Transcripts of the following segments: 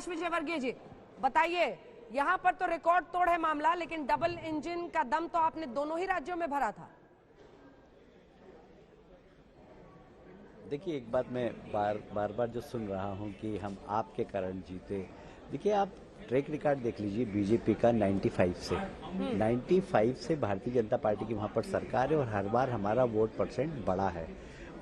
कैलाश विजयवर्गीय जी बताइए, यहाँ पर तो रिकॉर्ड तोड़ है मामला, लेकिन डबल इंजन का दम तो आपने दोनों ही राज्यों में भरा था। देखिए, एक बात मैं बार बार जो सुन रहा हूँ कि हम आपके कारण जीते। देखिए, आप ट्रैक रिकॉर्ड देख लीजिए बीजेपी का 95 से भारतीय जनता पार्टी की वहाँ पर सरकार है और हर बार हमारा वोट परसेंट बड़ा है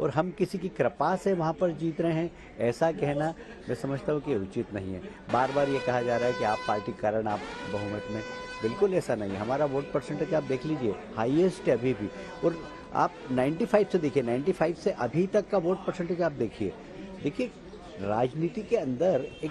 और हम किसी की कृपा से वहाँ पर जीत रहे हैं, ऐसा कहना मैं समझता हूँ कि उचित नहीं है। बार बार ये कहा जा रहा है कि आप पार्टी के कारण आप बहुमत में, बिल्कुल ऐसा नहीं है। हमारा वोट परसेंटेज आप देख लीजिए, हाईएस्ट है अभी भी। और आप 95 से देखिए, 95 से अभी तक का वोट परसेंटेज आप देखिए। राजनीति के अंदर एक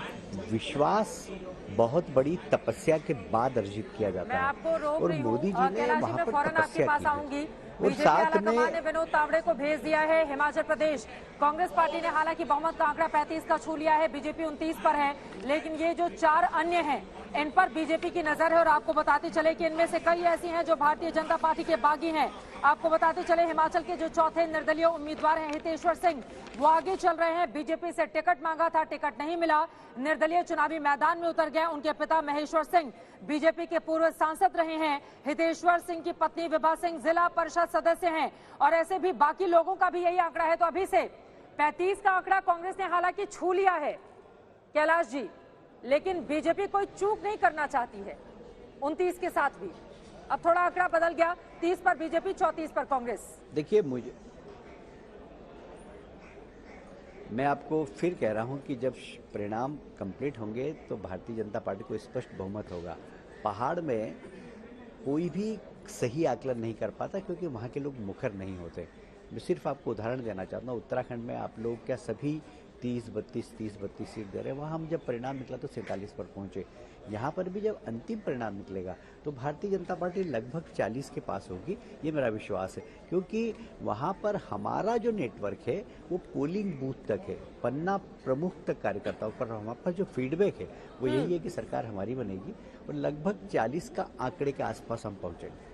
विश्वास बहुत बड़ी तपस्या के बाद अर्जित किया जाता है और मोदी जी ने वहाँ पर तपस्या की है। और साथ में विनोद तावड़े को भेज दिया है हिमाचल प्रदेश कांग्रेस पार्टी ने। हालांकि बहुमत का आंकड़ा 35 का छू लिया है, बीजेपी 29 पर है, लेकिन ये जो 4 अन्य हैं इन पर बीजेपी की नजर है। और आपको बताते चले कि इनमें से कई ऐसी हैं जो भारतीय जनता पार्टी के बागी हैं। आपको बताते चले हिमाचल के जो चौथे निर्दलीय उम्मीदवार हैं हितेश्वर सिंह, वो आगे चल रहे हैं। बीजेपी से टिकट मांगा था, टिकट नहीं मिला, निर्दलीय चुनावी मैदान में उतर गए। उनके पिता महेश्वर सिंह बीजेपी के पूर्व सांसद रहे हैं। हितेश्वर सिंह की पत्नी विभा सिंह जिला परिषद सदस्य हैं और ऐसे भी बाकी लोगों का भी यही आंकड़ा है। तो अभी से 35 का आंकड़ा कांग्रेस ने हालांकि छू लिया है कैलाश जी, लेकिन बीजेपी कोई चूक नहीं करना चाहती है 29 के साथ भी। अब थोड़ा आंकड़ा बदल गया, 30 पर बीजेपी, 34 पर कांग्रेस। देखिए, मैं आपको फिर कह रहा हूं कि जब परिणाम कंप्लीट होंगे तो भारतीय जनता पार्टी को स्पष्ट बहुमत होगा। पहाड़ में कोई भी सही आकलन नहीं कर पाता क्योंकि वहाँ के लोग मुखर नहीं होते। मैं सिर्फ आपको उदाहरण देना चाहता हूँ, उत्तराखंड में आप लोग क्या सभी 30-32 सीट दे रहे हैं, वहाँ हम जब परिणाम निकला तो 47 पर पहुँचे। यहाँ पर भी जब अंतिम परिणाम निकलेगा तो भारतीय जनता पार्टी लगभग 40 के पास होगी, ये मेरा विश्वास है। क्योंकि वहाँ पर हमारा जो नेटवर्क है वो पोलिंग बूथ तक है, पन्ना प्रमुख तक कार्यकर्ताओं पर हमारे पास जो फीडबैक है वो यही है कि सरकार हमारी बनेगी और लगभग 40 का आंकड़े के आसपास हम पहुँचेंगे।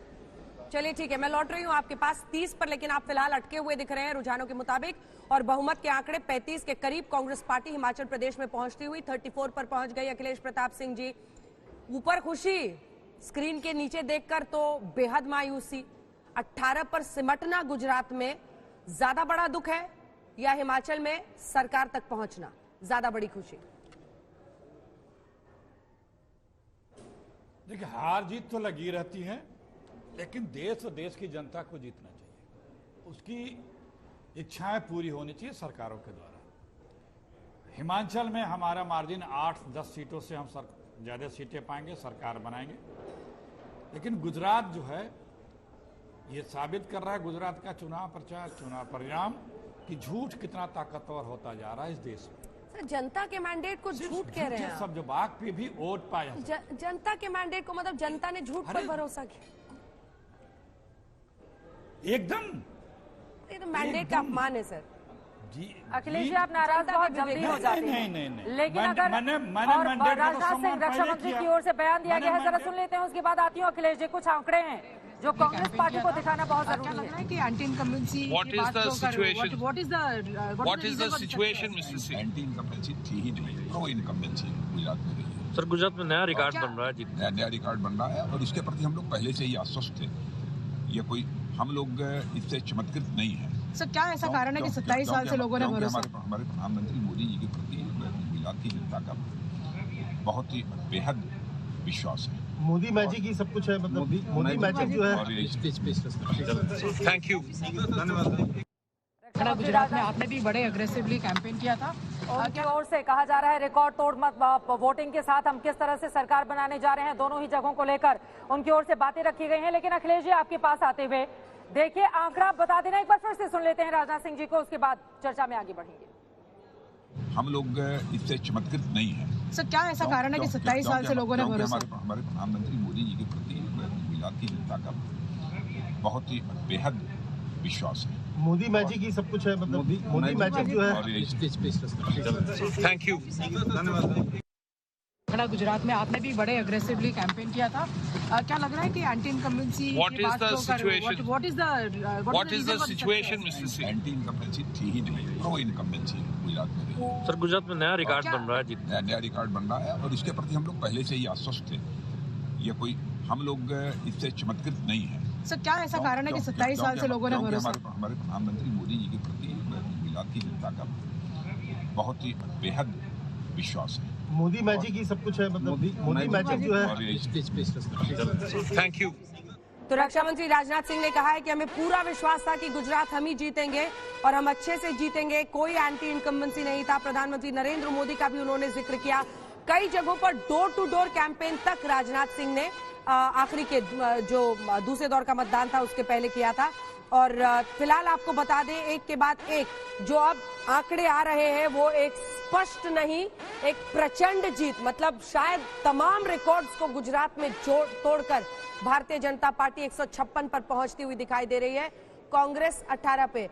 चलिए ठीक है, मैं लौट रही हूँ आपके पास 30 पर, लेकिन आप फिलहाल अटके हुए दिख रहे हैं रुझानों के मुताबिक और बहुमत के आंकड़े 35 के करीब कांग्रेस पार्टी हिमाचल प्रदेश में पहुंचती हुई 34 पर पहुंच गई। अखिलेश प्रताप सिंह जी, ऊपर खुशी, स्क्रीन के नीचे देखकर तो बेहद मायूसी। 18 पर सिमटना गुजरात में ज्यादा बड़ा दुख है या हिमाचल में सरकार तक पहुंचना ज्यादा बड़ी खुशी? देखिए, हार जीत तो लगी रहती है, लेकिन देश और देश की जनता को जीतना चाहिए, उसकी इच्छाएं पूरी होनी चाहिए सरकारों के द्वारा। हिमाचल में हमारा मार्जिन 8-10 सीटों से हम ज्यादा सीटें पाएंगे, सरकार बनाएंगे। लेकिन गुजरात जो है ये साबित कर रहा है, गुजरात का चुनाव प्रचार, चुनाव परिणाम, कि झूठ कितना ताकतवर होता जा रहा है इस देश में। सर, जनता के मैंडेट को झूठ कह रहे हैं सब जवाब पे भी वोट पाया। जनता के मैंडेट को मतलब जनता ने झूठ पर भरोसा किया एकदम। ये तो मैंडेट का अपमान है सर। जी अखिलेश जी, आप नाराज बहुत जल्दी हो जाते हैं। नहीं। लेकिन अगर राजनाथ सिंह रक्षा मंत्री की ओर से बयान दिया गया है, जरा सुन लेते हैं, उसके बाद आती हूँ। अखिलेश जी, कुछ आंकड़े हैं जो कांग्रेस पार्टी को दिखाना बहुत जरूरी है कि anti incumbency. What is the situation, Mr. Singh? Anti incumbency थी ही नहीं, प्रो इनकम्बेंसी गुजरात में रही है। सर, गुजरात में नया रिकॉर्ड बन रहा है जी। नया रिकॉर्ड बन रहा है और इसके प्रति हम लोग पहले से ही आश्वस्त थे। ये कोई हम लोग इससे चमत्कृत नहीं है। सर, क्या ऐसा कारण है कि 27 साल से लोगों ने भरोसा? हमारे प्रधानमंत्री मोदी जी के प्रति गुजरात की जनता का बहुत ही बेहद विश्वास है। मोदी मैजिक ही सब कुछ है, मतलब मोदी मैजिक जो है। थैंक यू, धन्यवाद। गुजरात में आपने भी बड़े अग्रेसिवली कैंपेन किया था। उनकी ओर से कहा जा रहा है रिकॉर्ड तोड़ वोटिंग के साथ हम किस तरह से सरकार बनाने जा रहे हैं, दोनों ही जगहों को लेकर उनकी ओर से बातें रखी गई हैं। लेकिन अखिलेश जी, आपके पास आते हुए देखिए, आंकड़ा बता देना एक बार फिर से, सुन लेते हैं राजनाथ सिंह जी को, उसके बाद चर्चा में आगे बढ़ेंगे। हम लोग इससे चमत्कृत नहीं है। सर, क्या ऐसा कारण है कि 27 साल से लोगों ने भरोसा? हमारे प्रधानमंत्री मोदी जी के प्रति गुजरात की जनता का बहुत ही बेहद विश्वास है। मोदी मैजिक ही सब कुछ है, मतलब मोदी मैजिक जो है। थैंक यू, धन्यवाद। गुजरात में आपने भी बड़े अग्रेसिवली कैंपेन किया था। क्या लग रहा है कि anti incumbency What is the situation? What is the situation mister Singh? Anti incumbency थी ही नहीं, प्रो इनकम्बेंसी गुजरात में रही। सर गुजरात में नया रिकॉर्ड बन रहा है जी। नया रिकॉर्ड बन रहा है और इसके प्रति हम लोग पहले से ही आश्वस्त थे। ये कोई हम लोग इससे चमत्कृत नहीं है। सर क्या ऐसा कारण है कि 27 साल से लोगों ने भरोसा, हमारे प्रधानमंत्री मोदी जी के प्रति गुजरात की जनता का बहुत ही बेहद विश्वास है। मोदी मैजिक ही सब कुछ है, मतलब मोदी मैजिक जो है। Thank you. तो रक्षा मंत्री राजनाथ सिंह ने कहा है कि हमें पूरा विश्वास था कि गुजरात हम ही जीतेंगे और हम अच्छे से जीतेंगे, कोई एंटी इनकम्बेंसी नहीं था। प्रधानमंत्री नरेंद्र मोदी का भी उन्होंने जिक्र किया। कई जगहों पर डोर टू डोर कैंपेन तक राजनाथ सिंह ने आखिरी के जो दूसरे दौर का मतदान था उसके पहले किया था। और फिलहाल आपको बता दें, एक के बाद एक जो अब आंकड़े आ रहे हैं वो एक स्पष्ट नहीं, एक प्रचंड जीत, मतलब शायद तमाम रिकॉर्ड्स को गुजरात में तोड़कर भारतीय जनता पार्टी 156 पर पहुंचती हुई दिखाई दे रही है, कांग्रेस 18 पे।